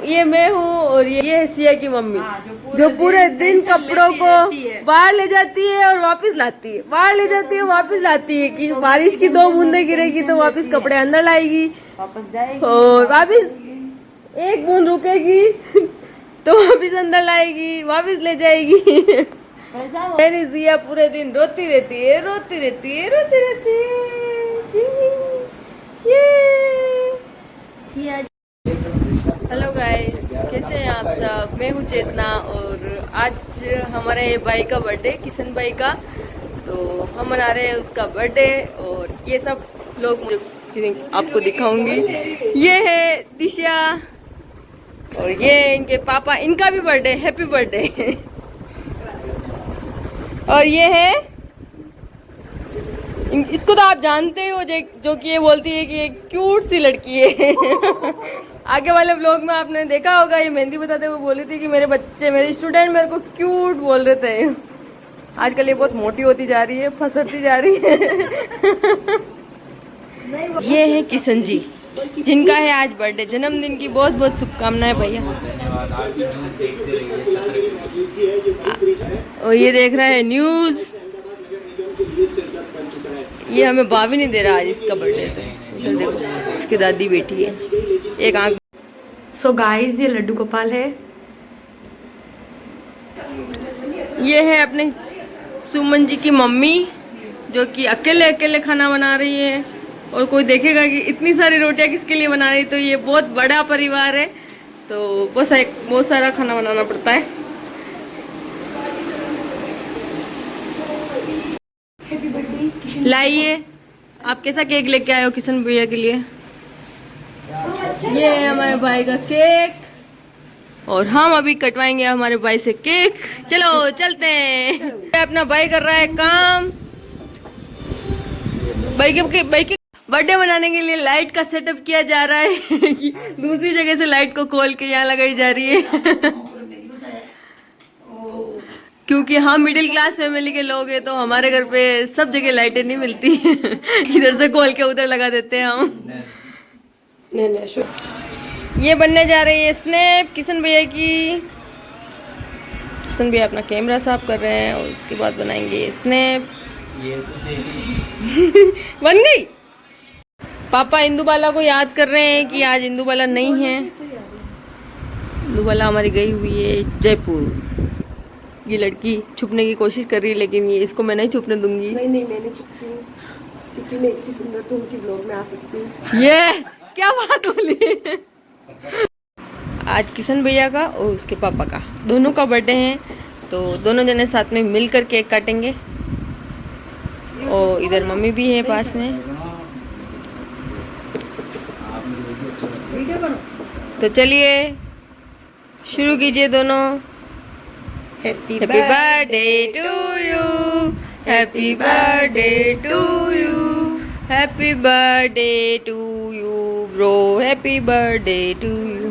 ये मैं हूँ और ये है सिया की मम्मी, जो पूरे दिन कपड़ों को बाहर ले जाती है और वापस लाती है, बाहर ले जाती है वापस लाती है, कि बारिश की 2 बूंदे गिरेगी तो वापस कपड़े अंदर लाएगी, वापस जाएगी और वापस 1 बूंद रुकेगी तो वापस अंदर लाएगी, वापस ले जाएगी। मेरी सिया पूरे दिन रोती रहती है, रोती रहती है, रोती रहती है। हेलो गाइस, कैसे हैं आप सब? मैं हूँ चेतना और आज हमारे भाई का बर्थडे, किशन भाई का, तो हम मना रहे हैं उसका बर्थडे। और ये सब लोग मुझे आपको दिखाऊंगी। ये है दिशा और ये इनके पापा, इनका भी बर्थडे, हैप्पी बर्थडे। और ये है इसको तो आप जानते हो, जो कि ये बोलती है कि ये क्यूट सी लड़की है। आगे वाले व्लॉग में आपने देखा होगा, ये मेहंदी बताते हुए बोली थी कि मेरे बच्चे, मेरे स्टूडेंट मेरे को क्यूट बोल रहे थे। आजकल ये बहुत मोटी होती जा रही है, फसरती जा रही है। ये है किशन जी, जिनका है आज बर्थडे। जन्मदिन की बहुत बहुत शुभकामनाएं भैया। और ये देख रहा है न्यूज़। ये हमें भाभी नहीं दे रहा आज इसका बर्थडे, तो उधर देखो उसकी दादी बैठी है, एक आंख। सो गाइस, ये लड्डू गोपाल है। ये है अपने सुमन जी की मम्मी, जो कि अकेले अकेले खाना बना रही है। और कोई देखेगा कि इतनी सारी रोटियां किसके लिए बना रही, तो ये बहुत बड़ा परिवार है, तो बहुत सारा खाना बनाना पड़ता है। लाइए, आप कैसा केक लेके आए हो किशन भैया के लिए? ये है हमारे भाई का केक और हम अभी कटवाएंगे हमारे भाई से केक। चलो चलते हैं। अपना भाई कर रहा है काम। भाई के बर्थडे मनाने के लिए लाइट का सेटअप किया जा रहा है। कि दूसरी जगह से लाइट को खोल के यहाँ लगाई जा रही है। क्योंकि हम मिडिल क्लास फैमिली के लोग हैं, तो हमारे घर पे सब जगह लाइटें नहीं मिलती। इधर से खोल के उधर लगा देते हैं हम। ये बनने जा रही है स्नैप किशन भैया की। किशन भैया अपना कैमरा साफ कर रहे हैं और उसके बाद बनाएंगे स्नैप। बन गई। पापा इंदुबाला को याद कर रहे हैं कि आज इंदुबाला नहीं है। इंदुबाला हमारी गई हुई है जयपुर। ये लड़की छुपने की कोशिश कर रही है, लेकिन ये इसको मैं नहीं छुपने दूंगी। नहीं, मैं नहीं छुपती हूँ, क्योंकि मैं इतनी सुंदर तो उनकी ब्लॉग में आ सकती हूँ। ये क्या बात बोली। आज किशन भैया का और उसके पापा का, दोनों का बर्थडे है, तो दोनों जने साथ में मिलकर केक काटेंगे। और इधर मम्मी भी है पास में। तो चलिए शुरू कीजिए दोनों। Happy birthday to you, happy birthday to you, happy birthday to you bro, happy birthday to you.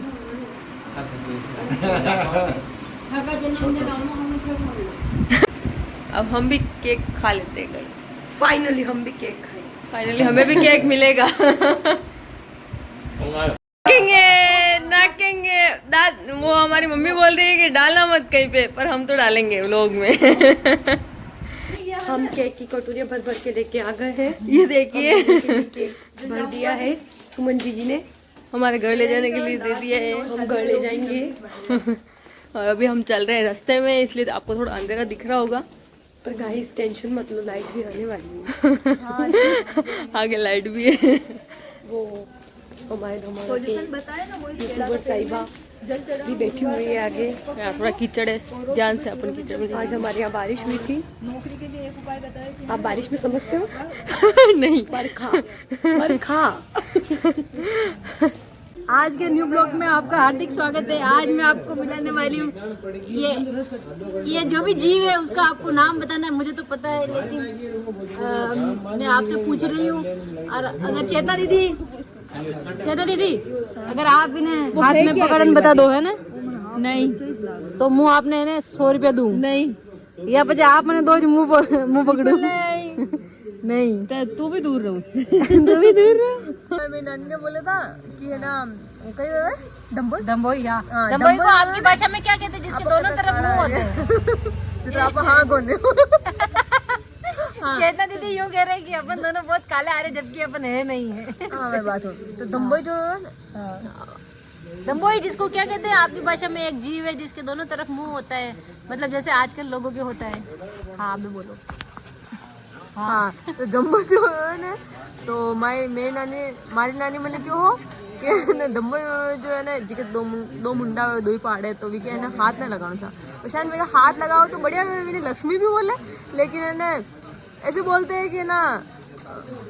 अब हम भी केक खा लेते हैं। फाइनली हम भी केक खाएं। फाइनली हमें भी केक मिलेगा। नाकेंगे वो हमारी मम्मी बोल रही है कि डालना मत कहीं पे, पर हम तो डालेंगे व्लॉग में। हम केक की कटोरियाँ भर भर के लेके आ गए हैं। ये देखिए, केक भर दिया है सुमन जी ने, हमारे घर ले जाने के लिए दे दिया है। हम घर ले जाएंगे। और अभी हम चल रहे हैं रास्ते में, इसलिए आपको थोड़ा अंधेरा दिख रहा होगा, पर गाइस टेंशन मत लो, लाइट भी आने वाली है। आगे लाइट भी है। वो हमारे यूट्यूबर साहिबा भी बैठी हुई है आगे। यहाँ थोड़ा कीचड़ है, ध्यान से अपन कीचड़ में। आज हमारे यहाँ बारिश हुई थी। नौकरी के लिए एक उपाय बताए। आप बारिश में समझते हो? नहीं, बरखा। आज के न्यू ब्लॉग में आपका हार्दिक स्वागत है। आज मैं आपको मिलाने वाली हूँ ये जो भी जीव है उसका आपको नाम बताना है। मुझे तो पता है, लेकिन मैं आपसे पूछ रही हूँ। और अगर चेतना दीदी अगर आप इन्हें हाथ में पकड़न बता दो, है ना? नहीं तो मुँह आपने इन्हें 100 रुपया दूँ? नहीं। या बच्चे आप मैंने दो मुँह पकड़ू? नहीं। तो तू भी दूर रहो उससे। तू भी दूर रहो। मेरी नानी ने बोला था कि है ना, कई वे दम्बोई दम्बोई, हाँ। हाँ, दम्बोई को दम्बोई आपकी भाषा में क्या कहते हैं, जिसके दोनों तरफ मुंह होते हैं? तो आप हाँ गोंदे चेतना दीदी यूँ कह रहे हैं कि अपन दोनों बहुत काले आ रहे, जबकि अपन है नहीं है। हाँ मैं बात हो तो दम्बोई जो दम्बोई जिसको क्या कहते हैं आपकी भाषा में? एक जीव है जिसके दोनों तरफ मुंह होता है, मतलब जैसे आजकल लोगों के होता है। हाँ, आप भी बोलो। हाँ तो दम्बोई जो है ना, तो मेरी नानी मैंने क्यों हो कि ना दम्बोई जो है ना जिके दो मुंडा है, दो ही पहाड़ है, तो भी क्या है ना हाथ ना लगाना चाह शायद मेरा हाथ लगाओ तो बढ़िया मेरी लक्ष्मी भी बोले, लेकिन है ना ऐसे बोलते हैं कि ना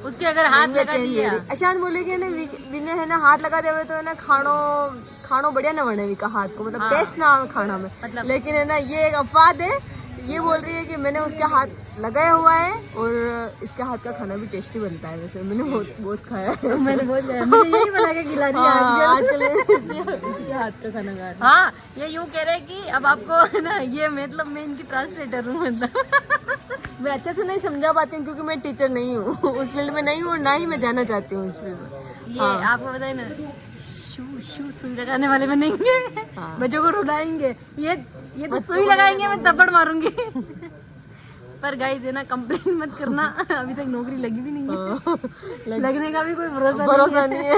उसके अगर हाथ लगा दिया, अशान बोले कि ना विने है ना हाथ लगा देवे तो है ना खानो बढ़िया ना बने विका हाथ को, मतलब टेस्ट ना आवे खाना में, मतलब लेकिन है ना ये एक अफवाह है, ये बोल रही है कि मैंने उसके हाथ लगाया हुआ है और इसके हाथ का खाना भी टेस्टी बनता है। वैसे मैंने बहुत खाया है। मैंने बहुत यही बना के खिला दिया आजकल इसके हाथ का खाना खा रही हूँ। हाँ, ये यूँ कह रहे हैं कि अब आपको ना ये मतलब मैं इनकी ट्रांसलेटर हूँ, मतलब मैं अच्छे से नहीं समझा पाती हूँ क्योंकि मैं टीचर नहीं हूँ, उस फील्ड में नहीं हूँ, ना ही मैं जाना चाहती हूँ उस फील्ड में। ये आपको बताए ना, सुई लगाने वाले बनेंगे, बच्चों को रुलाएंगे, ये तो सुई लगाएंगे, मैं थप्पड़ मारूंगी। पर गाइस है ना, कंप्लेन मत करना, अभी तक नौकरी लगी भी नहीं है, लगने का भी कोई भरोसा नहीं है।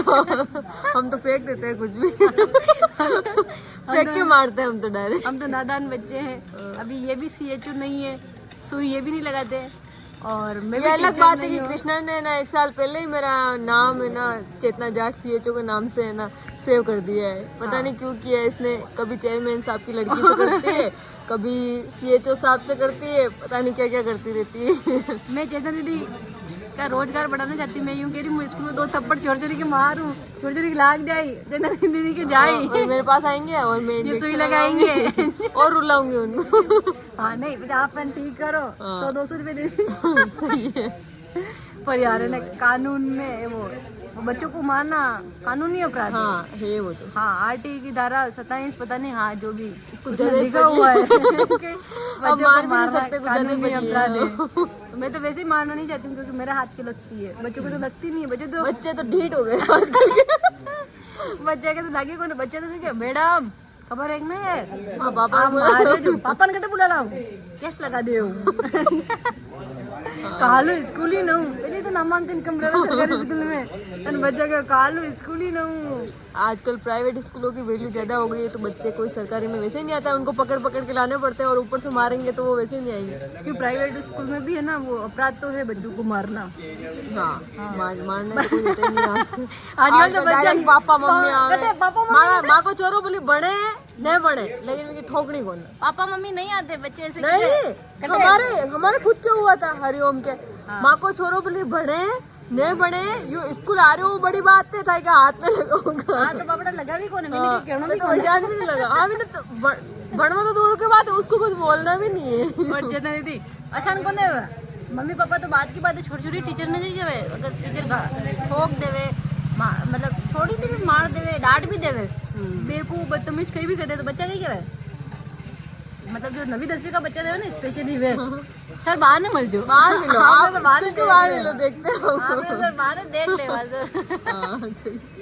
हम तो फेंक देते हैं कुछ भी, फेंक के मारते हैं हम तो डायरेक्ट। हम तो नादान बच्चे हैं, अभी ये भी CHO नहीं है, सुई ये भी नहीं लगाते। और मैं ये अलग बात है कि कृष्णा ने ना 1 साल पहले ही मेरा नाम है ना चेतना जाट CHO के नाम से है ना सेव कर दिया है। पता नहीं क्यों किया है इसने, कभी चेयरमैन साहब की लड़की से करती है, कभी CHO साहब से करती है, पता नहीं क्या क्या करती रहती है। मैं चेतना दीदी का रोजगार बढ़ाना चाहती हूँ। मैं यूँ कह रही हूँ, स्कूल में 2 थप्पड़ चोरी चोरी के मारूं, चोरी चोरी की लाग जाए, चेतना दीदी के जाए और मेरे पास आएंगे और मैं ये सुई लगाएंगे और रुलाऊंगी उनको। हाँ नहीं, बेटा आप ठीक करो, 100-200 रुपए दे सही है। पर यार है ना, कानून में वो बच्चों को मारना कानूनी अपराध हाँ है वो तो। हाँ, RT की धारा 27 पता नहीं, हाँ जो भी कुछ लिखा हुआ है बच्चों को मारना सकते, कानूनी अपराध है। तो मैं तो वैसे ही मारना नहीं चाहती हूँ क्योंकि मेरे हाथ की लगती है, बच्चों को तो लगती नहीं है। बच्चे तो ढीठ हो गए आजकल के। बच्चे के तो लगे कौन, बच्चे तो क्या मैडम खबर है ना है, पापा ने कटे बुला लाओ केस लगा दे कालू स्कूल ही ना हूँ, पहले तो नामांकन कम रहा सरकारी स्कूल में, और बच्चा का कालू स्कूल ही ना हूँ। आजकल प्राइवेट स्कूलों की वैल्यू ज्यादा हो गई है, तो बच्चे कोई सरकारी में वैसे ही नहीं आता, उनको पकड़ पकड़ के लाने पड़ते हैं और ऊपर से मारेंगे तो वो वैसे ही नहीं आएंगे। क्योंकि प्राइवेट स्कूल में भी है ना वो अपराध तो है बच्चों को मारना। हाँ मारने तो कोई होता ही नहीं आजकल। आजकल तो बच्चा पापा मम्मी माँ को चोरो बोली बड़े नहीं बड़े, लेकिन मेरी ठोकनी कौन। पापा मम्मी नहीं आते बच्चे ऐसे नहीं, हमारे खुद के हुआ था हरिओम के। माँ को छोरो बोली बड़े नहीं बड़े, यू स्कूल आ रहे हो बड़ी बात था क्या हाथ में लगाऊंगा। हाँ तो पापा लगा भी कौन है, मैंने कहना भी भी नहीं लगा। हाँ मैंने तो बढ़वा तो दूर की बात है, उसको कुछ बोलना भी नहीं है। और चेतना दीदी आसान कौन है, मम्मी पापा तो बात की बात है, छोटी छोटी टीचर ने नहीं जावे, अगर टीचर ठोक देवे, मतलब थोड़ी सी भी मार देवे, डांट भी देवे, बेवकूफ बदतमीज कहीं भी कहते तो बच्चा नहीं क्या, मतलब जो 9वीं 10वीं का बच्चा है ना स्पेशली वे सर बाहर न मिल जाओ, बाहर मिलो, आप बाहर मिलो, देखते हो सर बाहर देख ले।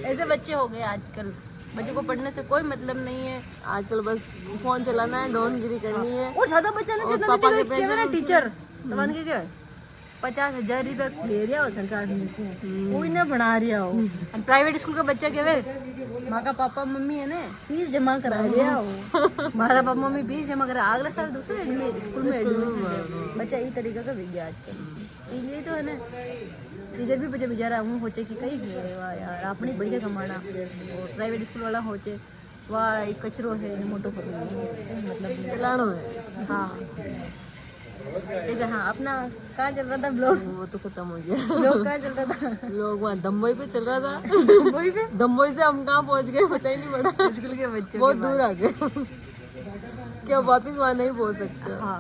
ऐसे बच्चे हो गए आजकल, बच्चे को पढ़ने से कोई मतलब नहीं है, आजकल बस फोन चलाना है, डॉनगिरी करनी है। और ज्यादा बच्चा ने जितना पापा के पैसे ना टीचर तो मान के क्या 50,000 तक ले रहा हो सरकार ने, कोई ना बना रहा हो। प्राइवेट स्कूल का बच्चा क्या है, माँ का पापा मम्मी है ना फीस जमा करा रहा हो, हमारा पापा मम्मी फीस जमा करा, अगला साल दूसरे स्कूल में एडमिशन बच्चा ये तरीका का विज्ञा आजकल। इसलिए तो है ना टीचर भी बच्चे बेचारा हूँ होचे कि कई वाह यार अपनी बढ़िया कमाना, और प्राइवेट स्कूल वाला होचे वाह एक कचरो है मोटो मतलब चलानो है। हाँ ऐसा। हाँ अपना कहाँ चल रहा था ब्लॉग, वो तो खत्म हो गया। ब्लॉग कहाँ चल रहा था, लोग वहाँ दम्बोई पे चल रहा था। दम्बोई पे, दम्बोई से हम कहाँ पहुँच गए पता ही नहीं पड़ा, स्कूल के बच्चे बहुत दूर आ गए। क्या वापिस वहाँ नहीं पहुँच सकते। हाँ